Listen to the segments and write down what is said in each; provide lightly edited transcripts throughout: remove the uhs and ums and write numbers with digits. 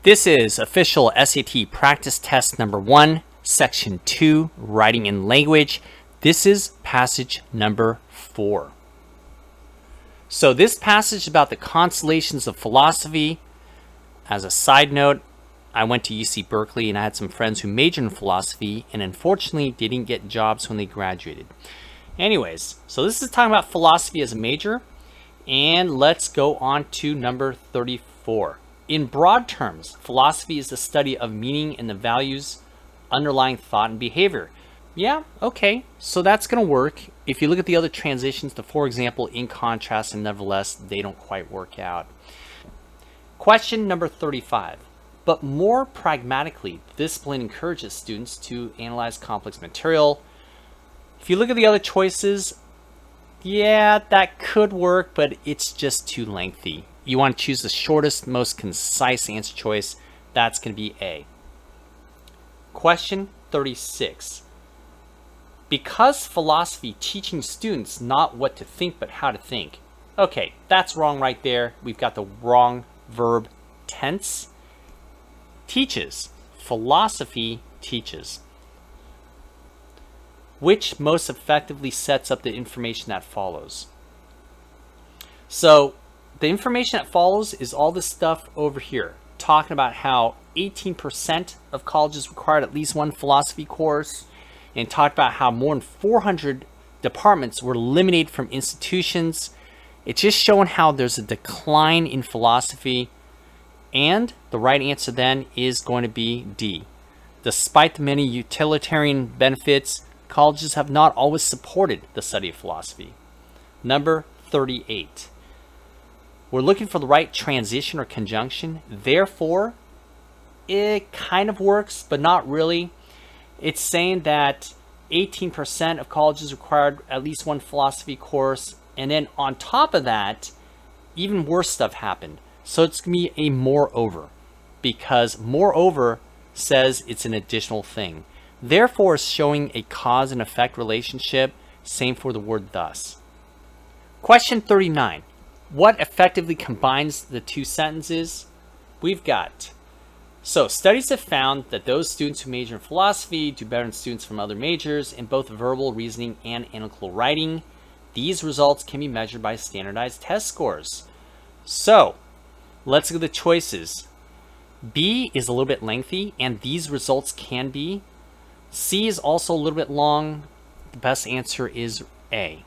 This is official SAT practice test number 1, section 2, writing and language. This is passage number 4. So this passage is about the consolations of philosophy. As a side note, I went to UC Berkeley and I had some friends who majored in philosophy and unfortunately didn't get jobs when they graduated. Anyways, so this is talking about philosophy as a major, and let's go on to number 34. In broad terms, philosophy is the study of meaning and the values underlying thought and behavior. Yeah, okay, so that's going to work. If you look at the other transitions, for example, in contrast and nevertheless, they don't quite work out. Question number 35. But more pragmatically, the discipline encourages students to analyze complex material. If you look at the other choices, yeah, that could work, but it's just too lengthy. You want to choose the shortest, most concise answer choice. That's going to be A. Question 36. Because philosophy teaching students not what to think but how to think. Okay, that's wrong right there. We've got the wrong verb tense. Teaches. Philosophy teaches. Which most effectively sets up the information that follows? So, the information that follows is all this stuff over here, talking about how 18% of colleges required at least one philosophy course, and talked about how more than 400 departments were eliminated from institutions. It's just showing how there's a decline in philosophy, and the right answer then is going to be D. Despite the many utilitarian benefits, colleges have not always supported the study of philosophy. Number 38. We're looking for the right transition or conjunction. Therefore, it kind of works, but not really. It's saying that 18% of colleges required at least one philosophy course. And then on top of that, even worse stuff happened. So it's going to be a moreover, because moreover says it's an additional thing. Therefore, it's showing a cause and effect relationship. Same for the word thus. Question 39. What effectively combines the two sentences? We've got, so studies have found that those students who major in philosophy do better than students from other majors in both verbal reasoning and analytical writing. These results can be measured by standardized test scores. So, let's look at the choices. B is a little bit lengthy, and these results can be. C is also a little bit long. The best answer is A,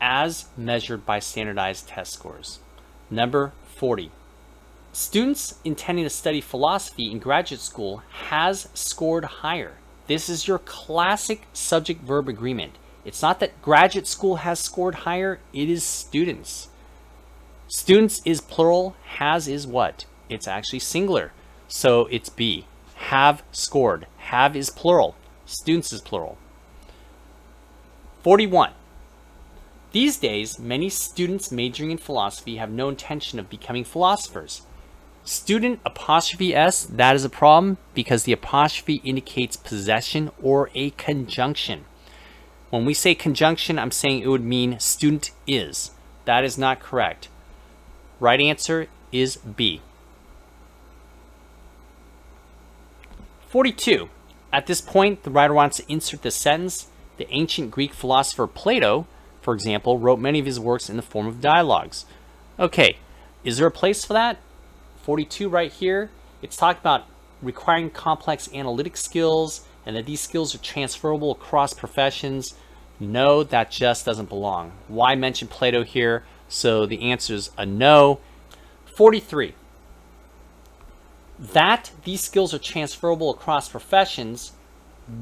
as measured by standardized test scores. Number 40. Students intending to study philosophy in graduate school has scored higher. This is your classic subject-verb agreement. It's not that graduate school has scored higher, it is students. Students is plural, has is what? It's actually singular. So it's B. Have scored. Have is plural. Students is plural. 41. These days, many students majoring in philosophy have no intention of becoming philosophers. Student apostrophe S, that is a problem because the apostrophe indicates possession or a conjunction. When we say conjunction, I'm saying it would mean student is. That is not correct. Right answer is B. 42. At this point, the writer wants to insert this sentence. The ancient Greek philosopher Plato, for example, wrote many of his works in the form of dialogues. Okay, is there a place for that? 42 right here. It's talking about requiring complex analytic skills and that these skills are transferable across professions. No, that just doesn't belong. Why mention Plato here? So the answer is a no. 43. That these skills are transferable across professions,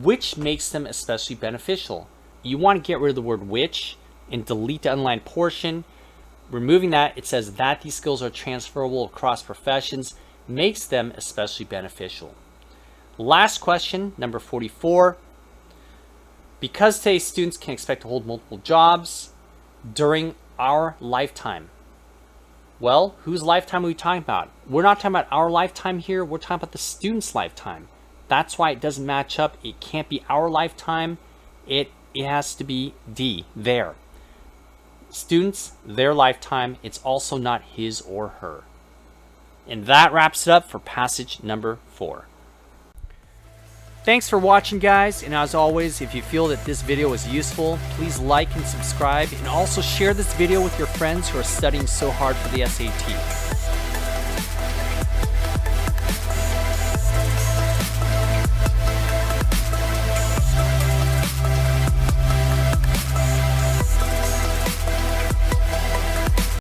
which makes them especially beneficial. You want to get rid of the word which and delete the underlined portion. Removing that, it says that these skills are transferable across professions, makes them especially beneficial. Last question, number 44. Because today's students can expect to hold multiple jobs during our lifetime. Well, whose lifetime are we talking about? We're not talking about our lifetime here. We're talking about the student's lifetime. That's why it doesn't match up. It can't be our lifetime. It has to be D, their. Students, their lifetime. It's also not his or her. And that wraps it up for passage number 4. Thanks for watching, guys, and as always, if you feel that this video was useful, please like and subscribe, and also share this video with your friends who are studying so hard for the SAT.